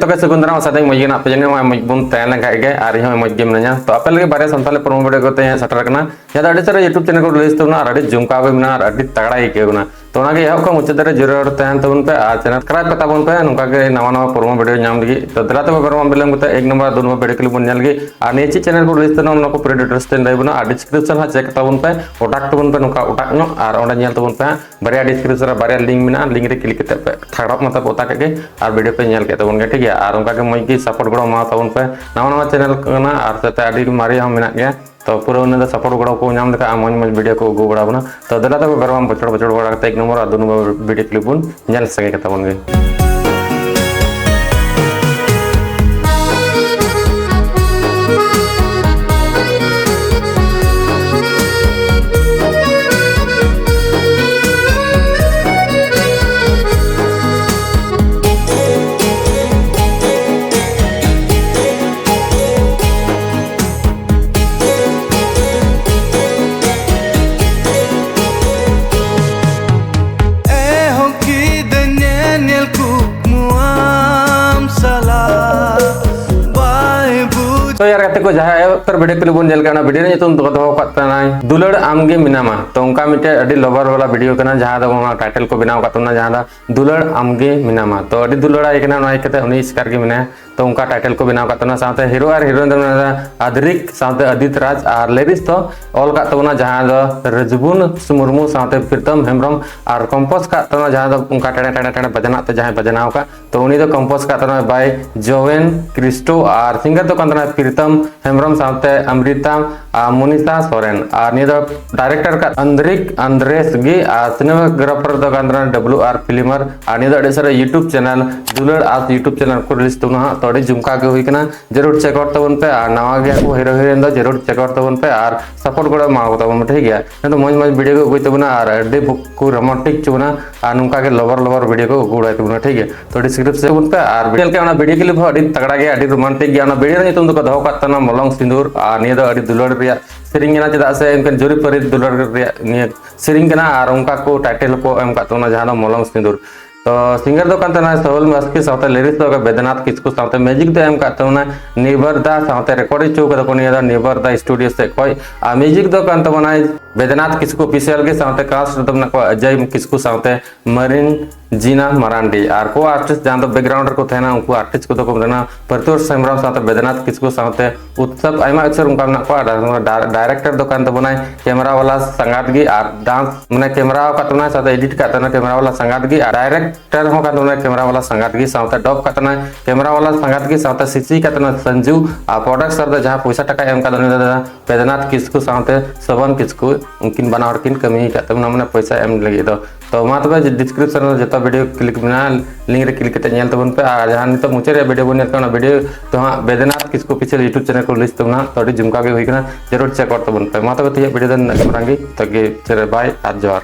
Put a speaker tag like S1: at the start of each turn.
S1: पे सगुंदरा साथ मजे ना पे जने मज बुन तैन लगा के और इहो मज गे मिना तो अपे लगे बारे संताल प्रोमो वीडियो को ते सटर करना या अड़ी सारा यूट्यूब चैनल को रिलीज तबना अड़ी जुमका भी मिना अड़ी तगड़ा ही तो एहब मुचाद जरूर तहन तबन पे और चैनल सब्सक्राइब करता बन पे नौका नवा नवा प्रोमो वीडियो नाम लगी तो दलाते बरम बिलम एक नंबर 2 नंबर वीडियो क्लिप बन लगी और नीचे चैनल को रिलीज तबना को पूरे डिटेल्स तेन लाइबना और डिस्क्रिप्शन चेक तबन पे उटाक तबन पे नौका उटाक नो और ओंडे नेल तबन पे बारिया डिस्क्रिप्शन बारिया लिंक मिना लिंक रे क्लिक करते पे थाड़प मत पोता के और वीडियो पे नेल के तबन ठीक है और उनका के मज की सपोर्ट गड़ो मा तबन पे नवा नवा चैनल कना और साथे अडी मारी हम मिना गया तो पूरा उन्हें सपोर्ट गड़ो को नाम देखा मज मज वीडियो को गो बड़ा तो दलाते बरम बचड़ बचड़ बड़ा एक नंबर और 2 नंबर वीडियो क्लिप बन नेल सके तबन गे तो यार गाते को जहाँ तर वीडियो क्लिप बन जेल करना वीडियो ने तुम दो दुलड़ आमगे मिनामा तो उनका मिटे अडी लवर वाला वीडियो करना जहाँ दो टाइटल को बनाव करतना जहाँ दुलड़ आमगे मिनामा तो अडी दुलड़ा एकना नय कते उनी स्कार के मिना तो उनका टाइटल को बनाव करतना साथे हीरो और हीरोइन आदरिक साथे अदित राज और लेडीज तो ऑल का तबना जहाँ दो रजबुन मुर्मू साथे प्रीतम हेम्ब्रम और कंपोज का तबना जहाँ दो उनका टेड़े टेड़े टेड़े बजना ते जहाँ बजनाव का तो उनी तो कंपोज का तबना बाय जोवेन क्रिस्टो और सिंगर तो कंतना प्रीतम हेम्ब्रम साथे अमृता मुनिसा सोरेन और नि डायरेक्टर का अंद्रिक अंद्रेस गी और सिनेमाग्राफर दो कंतना WR फिल्मर और नि अड़ी सारा यूट्यूब चैनल दुलड़ आज यूट्यूब चैनल को रिलीज तबना तो अड़ी जुमका के हुई कना जरूर चेक आउट तबन पे और नवा गया को हीरो हीरोइन दो जरूर चेक आउट तबन पे और सपोर्ट गड़ो मा तबन ठीक है तो मज मज वीडियो को गई तबना और अड़ी को रोमांटिक चुना और नुका के लवर लवर वीडियो को गुड़ाई तबना ठीक है तो डिस्क्रिप्शन तबन पे और वीडियो के वीडियो क्लिप अड़ी तगड़ा गया अड़ी रोमांटिक गया वीडियो ने तुम तो दो कातना मलंग सिंदूर और निया अड़ी दुलड़ रिया सेरिंग चेदा से इनकन जुरी परि दुलड़ रिया सेरिंग और उनका को टाइटल को एम कातना जहां मलंग सिंदूर तो सिंगर दो कंतना सोहल मस्की साथे लिरिक्स दो बेदनाथ किसको साथे म्यूजिक दो एम कातना निर्भरदा साथे रिकॉर्डिंग चौक दो कोनिया निर्भरदा स्टूडियो से कोई आ म्यूजिक दो कंतना बेदनाथ किसको ऑफिशियल के साथे कास्ट दो को अजय किसको साथे मरीन जीना मरांडी और को आर्टिस्ट जहां बैकग्राउंडर को थे उनको आर्टिस्ट को तो प्रत्युष हेम्ब्रम साथे बेदनाथ किसको साथे उत्सव आयमा अक्षर उनका को डायरेक्टर दुकान तो बनाए कैमरा वाला संगात गी और डांस माने कैमरा का साथे एडिट का कैमरा वाला संगात गी डायरेक्टर हो का कैमरा वाला संगात गी साथे डब का कैमरा वाला संगात गी साथे सीसी का संजू और प्रोडक्ट सर जहां पैसा टका एम का बेदनाथ किसको साथे सबन किसको उनकिन बनावट किन कमी का माने पैसा एम लगी तो मा तबे डिस्क्रिप्शन में जता वीडियो क्लिक बना लिंक रे क्लिक करते तबन पे और जहां नित मुचे वीडियो बन वीडियो तो हाँ बेदनाथ किसको पीछे यूट्यूब चैनल को लिस्ट तबना तो जुमका के हुई जरूर चेक आउट तबन पे मा तबे वीडियो दन बाय आज जोहार।